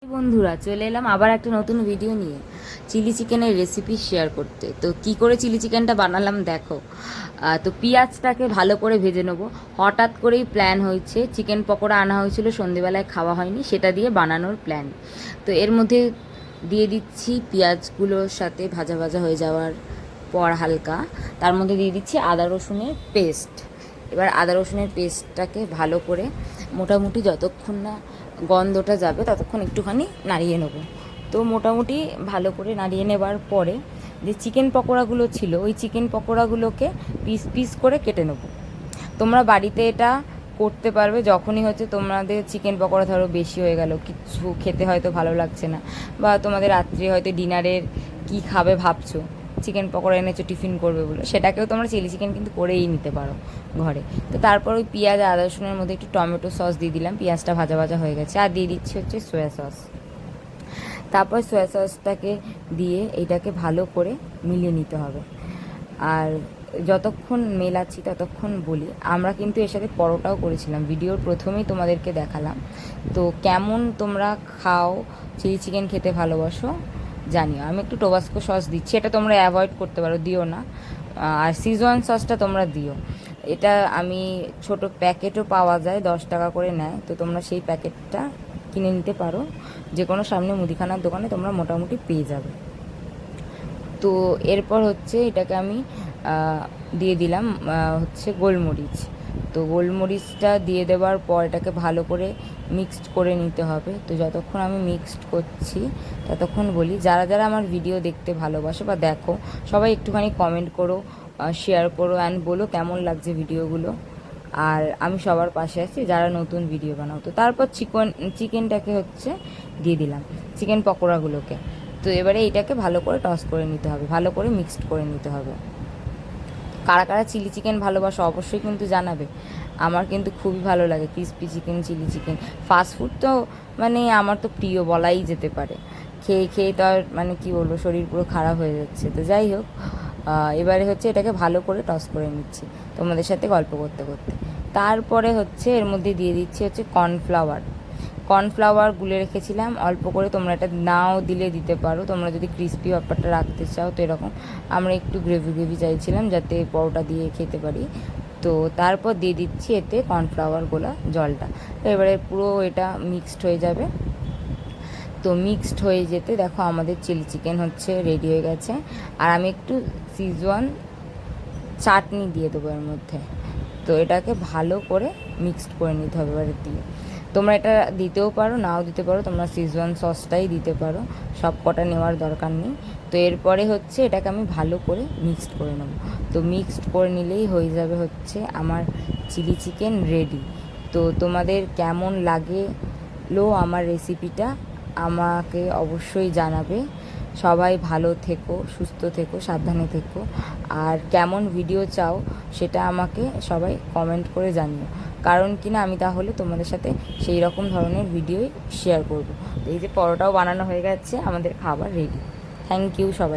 বন্ধুরা চলে এলাম আবার একটা নতুন ভিডিও নিয়ে চিলি চিকেনের রেসিপি শেয়ার করতে। তো কি করে চিলি চিকেনটা বানালাম দেখো। তো পেঁয়াজটাকে ভালো করে ভেজে নেবো। হঠাৎ করেই প্ল্যান হয়েছে, চিকেন পকোড়া আনা হয়েছিল, সন্ধেবেলায় খাওয়া হয়নি, সেটা দিয়ে বানানোর প্ল্যান। তো এর মধ্যে দিয়ে দিচ্ছি পেঁয়াজগুলোর সাথে ভাজা ভাজা হয়ে যাওয়ার পর হালকা তার মধ্যে দিয়ে দিচ্ছি আদা রসুনের পেস্ট। এবার আদা রসুনের পেস্টটাকে ভালো করে মোটামুটি যতক্ষণ না গন্ধটা যাবে ততক্ষণ একটুখানি নাড়িয়ে নেব। তো মোটামুটি ভালো করে নাড়িয়ে নেবার পরে যে চিকেন পকোড়াগুলো ছিল ওই চিকেন পকোড়াগুলোকে পিস পিস করে কেটে নেব। তোমরা বাড়িতে এটা করতে পারবে যখনই হচ্ছে তোমাদের চিকেন পকোড়া ধরো বেশি হয়ে গেল, কিছু খেতে হয়তো ভালো লাগছে না, বা তোমাদের রাত্রে হয়তো ডিনারের কি খাবে ভাবছো, চিকেন পকোড়া এনেছো টিফিন করবে বলে, সেটাকেও তোমরা চিলি চিকেন কিন্তু করেই নিতে পারো ঘরে। তো তারপর ওই পেঁয়াজ আদা রসুনের মধ্যে একটু টমেটো সস দিয়ে দিলাম, পেঁয়াজটা ভাজা ভাজা হয়ে গেছে, আর দিয়ে দিচ্ছি হচ্ছে সয়া সস। তারপর সয়া সসটাকে দিয়ে এইটাকে ভালো করে মিলিয়ে নিতে হবে। আর যতক্ষণ মেলাচ্ছি ততক্ষণ বলি, আমরা কিন্তু এর সাথে পরোটাও করেছিলাম, ভিডিওর প্রথমেই তোমাদেরকে দেখালাম। তো কেমন তোমরা খাও, চিলি চিকেন খেতে ভালোবাসো জানিও। আমি একটু টোবাস্কো সস দিচ্ছি, এটা তোমরা অ্যাভয়েড করতে পারো, দিও না। আর সিজওয়ান সসটা তোমরা দিও। এটা আমি ছোট প্যাকেটও পাওয়া যায়, 10 টাকা করে নেয়, তো তোমরা সেই প্যাকেটটা কিনে নিতে পারো, যে কোনো সামনে মুদিখানার দোকানে তোমরা মোটামুটি পেয়ে যাবে। তো এরপর হচ্ছে এটাকে আমি দিয়ে দিলাম হচ্ছে গোলমরিচ। তো গোলমরিচটা দিয়ে দেওয়ার পর এটাকে ভালো করে মিক্সড করে নিতে হবে। তো যতক্ষণ আমি মিক্সড করছি ততক্ষণ বলি, যারা যারা আমার ভিডিও দেখতে ভালোবাসো বা দেখো সবাই একটুখানি কমেন্ট করো, শেয়ার করো, অ্যান্ড বলো কেমন লাগছে ভিডিওগুলো। আর আমি সবার পাশে আছি যারা নতুন ভিডিও বানাও। তো তারপর চিকেনটাকে হচ্ছে দিয়ে দিলাম, চিকেন পকোড়াগুলোকে। তো এবারে এইটাকে ভালো করে টস করে নিতে হবে, ভালো করে মিক্সড করে নিতে হবে। কারা কারা চিলি চিকেন ভালোবাসো অবশ্যই কিন্তু জানাবে। আমার কিন্তু খুবই ভালো লাগে crispy chicken, chilli chicken. Fast food তো মানে আমার তো প্রিয় বলাই যেতে পারে। খেয়ে খেয়ে তো আর মানে কী বলবো, শরীর পুরো খারাপ হয়ে যাচ্ছে। তো যাই হোক, এবারে হচ্ছে এটাকে ভালো করে টস করে নিচ্ছি তোমাদের সাথে গল্প করতে করতে। তারপরে হচ্ছে এর মধ্যে দিয়ে দিচ্ছি হচ্ছে কর্নফ্লাওয়ার গুলে রেখেছিলাম অল্প করে, তোমরা এটা নাও দিলে দিতে পারো, তোমরা যদি ক্রিস্পি ব্যাপারটা রাখতে চাও। তো এরকম আমরা একটু গ্রেভি গ্রেভি চাইছিলাম যাতে পরোটা দিয়ে খেতে পারি। তো তারপর দিয়ে দিচ্ছি এতে কর্নফ্লাওয়ার গোলা জলটা। তো এবারে পুরো এটা মিক্সড হয়ে যাবে। তো মিক্সড হয়ে যেতে দেখো আমাদের চিলি চিকেন হচ্ছে রেডি হয়ে গেছে। আর আমি একটু সিজওয়ান চাটনি দিয়ে দেবো এর মধ্যে। তো এটাকে ভালো করে মিক্সড করে নিতে হবে এবারে দিয়ে। তোমরা এটা দিতেও পারো, নাও দিতে পারো, তোমরা সিজওয়ান সসটাই দিতে পারো, সব কটা নেওয়ার দরকার নেই। তো এরপরে হচ্ছে এটাকে আমি ভালো করে মিক্সড করে নেবো। তো মিক্সড করে নিলেই হয়ে যাবে হচ্ছে আমার চিলি চিকেন রেডি। তো তোমাদের কেমন লাগলো আমার রেসিপিটা আমাকে অবশ্যই জানাবে। সবাই ভালো থেকো, সুস্থ থেকো, সাবধানে থেকো। আর কেমন ভিডিও চাও সেটা আমাকে সবাই কমেন্ট করে জানিও, কারণ কিনা আমি তাহলে তোমাদের সাথে সেই রকম ধরনের ভিডিওই শেয়ার করব। এই যে পরোটাও বানানো হয়ে গেছে, আমাদের খাবার রেডি। থ্যাংক ইউ সবাই।